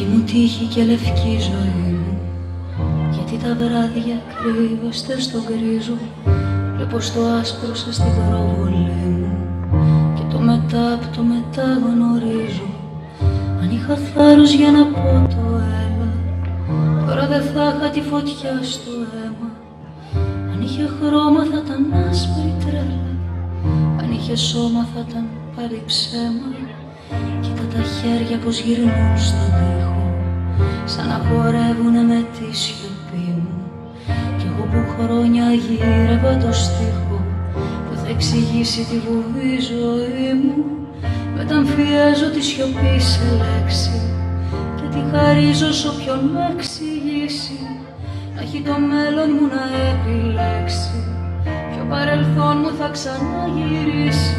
Λευκή μου τύχη και λευκή ζωή μου, γιατί τα βράδια κρύβεστε στον γκρίζο. Βλέπω στο άσπρο σας την προβολή μου και το μετά απ' το μετά γνωρίζω. Αν είχα θάρρος για να πω το έλα, τώρα δεν θα είχα τη φωτιά στο αίμα. Αν είχε χρώμα θα ήταν άσπρη τρέλα, αν είχε σώμα θα ήταν πάλι ψέμα. Κοίτα τα χέρια πως γυρνούν στον τοίχο, σαν να χορεύουνε με τη σιωπή μου. Κι εγώ που χρόνια γύρευα το στίχο που θα εξηγήσει τη βουβή ζωή μου, μεταμφιέζω τη σιωπή σε λέξη και τη χαρίζω σ' όποιον με εξηγήσει. Να έχει το μέλλον μου να επιλέξει, ποιο παρελθόν μου θα ξαναγυρίσει.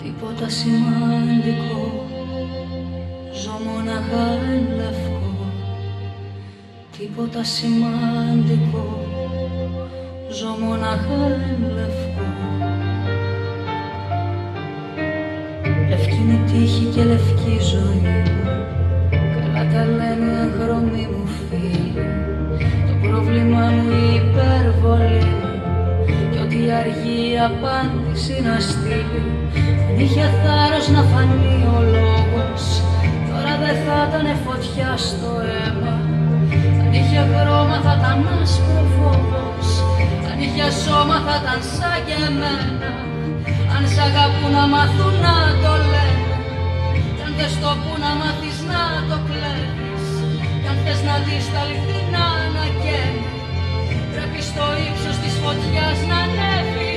Τίποτα σημαντικό, ζω μοναχά εν λευκό. Τίποτα σημαντικό, ζω μοναχά εν λευκό. Λευκή μου τύχη και λευκή ζωή μου, καλά τα λένε εγχρωμοί μου φίλοι. Το πρόβλημά μου η υπερβολή μου, κι ό,τι αργεί η απάντηση να στείλει. Αν είχε θάρρος να φανεί ο λόγος, τώρα δεν θα ήτανε φωτιά στο αίμα. Αν είχε χρώμα θα ήταν άσπρο φόβος, αν είχε σώμα θα ήταν σαν και εμένα. Αν σ' αγαπούν να μάθουν να το λένε, κι αν δεν στο πουν να μάθεις να το κλέβεις, κι αν θες να δεις τα αληθινά να καίνε, πρέπει στο ύψος της φωτιάς να ανέβεις.